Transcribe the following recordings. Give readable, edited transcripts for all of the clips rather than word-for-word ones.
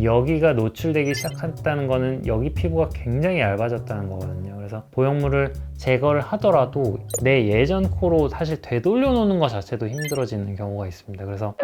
여기가 노출되기 시작했다는 거는 여기 피부가 굉장히 얇아졌다는 거거든요. 그래서 보형물을 제거를 하더라도 내 예전 코로 사실 되돌려 놓는 것 자체도 힘들어지는 경우가 있습니다. 그래서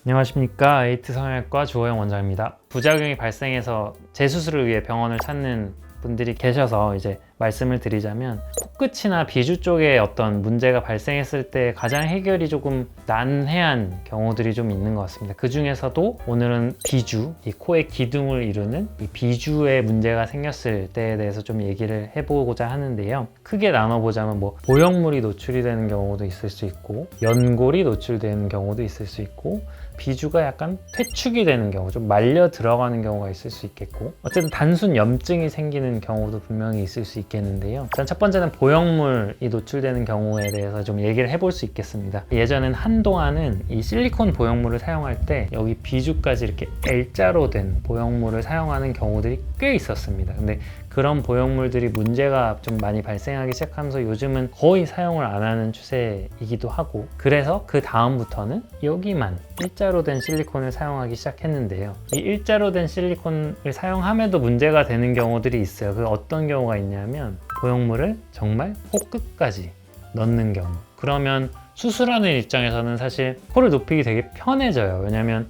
안녕하십니까, 에이트 성형외과 주호영 원장입니다. 부작용이 발생해서 재수술을 위해 병원을 찾는 분들이 계셔서 이제 말씀을 드리자면, 코끝이나 비주 쪽에 어떤 문제가 발생했을 때 가장 해결이 조금 난해한 경우들이 좀 있는 것 같습니다. 그 중에서도 오늘은 비주, 이 코의 기둥을 이루는 이 비주에 문제가 생겼을 때에 대해서 좀 얘기를 해보고자 하는데요. 크게 나눠보자면 보형물이 노출이 되는 경우도 있을 수 있고, 연골이 노출되는 경우도 있을 수 있고, 비주가 약간 퇴축이 되는 경우, 좀 말려 들어가는 경우가 있을 수 있겠고, 어쨌든 단순 염증이 생기는 경우도 분명히 있을 수 있겠는데요. 일단 첫 번째는 보형물이 노출되는 경우에 대해서 좀 얘기를 해볼 수 있겠습니다. 예전엔 한동안은 이 실리콘 보형물을 사용할 때 여기 비주까지 이렇게 L자로 된 보형물을 사용하는 경우들이 꽤 있었습니다. 근데 그런 보형물들이 문제가 좀 많이 발생하기 시작하면서 요즘은 거의 사용을 안 하는 추세이기도 하고, 그래서 그 다음부터는 여기만 일자로 된 실리콘을 사용하기 시작했는데요. 이 일자로 된 실리콘을 사용함에도 문제가 되는 경우들이 있어요. 그 어떤 경우가 있냐면, 보형물을 정말 코끝까지 넣는 경우. 그러면 수술하는 입장에서는 사실 코를 높이기 되게 편해져요. 왜냐면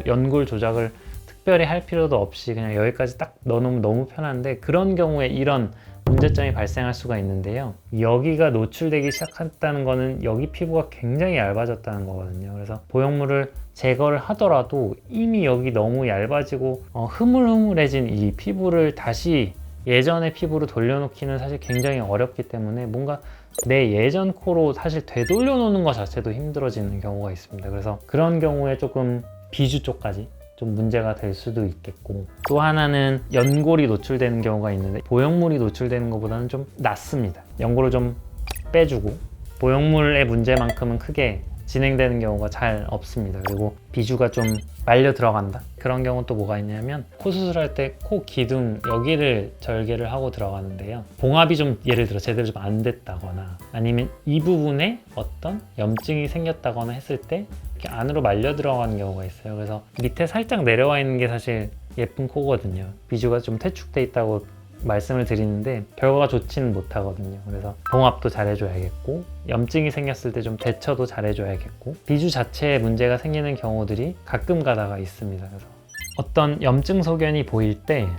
연골 조작을 특별히 할 필요도 없이 그냥 여기까지 딱 넣어놓으면 너무 편한데, 그런 경우에 이런 문제점이 발생할 수가 있는데요. 여기가 노출되기 시작했다는 거는 여기 피부가 굉장히 얇아졌다는 거거든요. 그래서 보형물을 제거를 하더라도 이미 여기 너무 얇아지고 흐물흐물해진 이 피부를 다시 예전의 피부로 돌려놓기는 사실 굉장히 어렵기 때문에, 뭔가 내 예전 코로 사실 되돌려 놓는 것 자체도 힘들어지는 경우가 있습니다. 그래서 그런 경우에 조금 비주 쪽까지 좀 문제가 될 수도 있겠고, 또 하나는 연골이 노출되는 경우가 있는데, 보형물이 노출되는 것보다는 좀 낫습니다. 연골을 좀 빼주고 보형물의 문제만큼은 크게 진행되는 경우가 잘 없습니다. 그리고 비주가 좀 말려 들어간다, 그런 경우는 또 뭐가 있냐면, 코 수술할 때 코 기둥 여기를 절개를 하고 들어가는데요. 봉합이 좀 예를 들어 제대로 좀 안 됐다거나, 아니면 이 부분에 어떤 염증이 생겼다거나 했을 때 이렇게 안으로 말려 들어가는 경우가 있어요. 그래서 밑에 살짝 내려와 있는 게 사실 예쁜 코거든요. 비주가 좀 퇴축돼 있다고 말씀을 드리는데 결과가 좋지는 못하거든요. 그래서 봉합도 잘해줘야겠고, 염증이 생겼을 때 좀 대처도 잘해줘야겠고, 비주 자체에 문제가 생기는 경우들이 가끔 가다가 있습니다. 그래서 어떤 염증 소견이 보일 때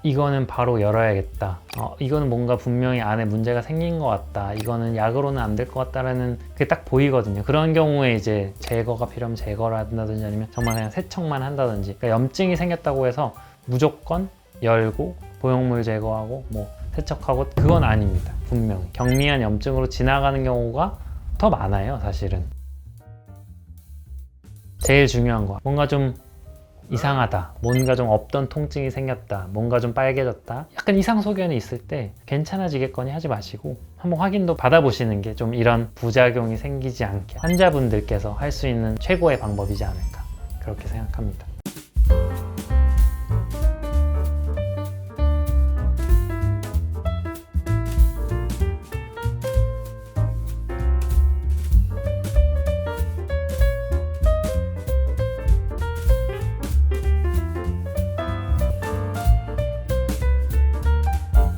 이거는 바로 열어야겠다, 이거는 뭔가 분명히 안에 문제가 생긴 것 같다, 이거는 약으로는 안 될 것 같다라는 게 딱 보이거든요. 그런 경우에 이제 제거가 필요하면 제거를 한다든지, 아니면 정말 그냥 세척만 한다든지, 그러니까 염증이 생겼다고 해서 무조건 열고 보형물 제거하고 세척하고, 그건 아닙니다. 분명히 경미한 염증으로 지나가는 경우가 더 많아요. 사실은 제일 중요한 거, 뭔가 좀 이상하다, 뭔가 좀 없던 통증이 생겼다, 뭔가 좀 빨개졌다, 약간 이상 소견이 있을 때 괜찮아지겠거니 하지 마시고 한번 확인도 받아보시는 게 좀 이런 부작용이 생기지 않게 환자분들께서 할 수 있는 최고의 방법이지 않을까, 그렇게 생각합니다.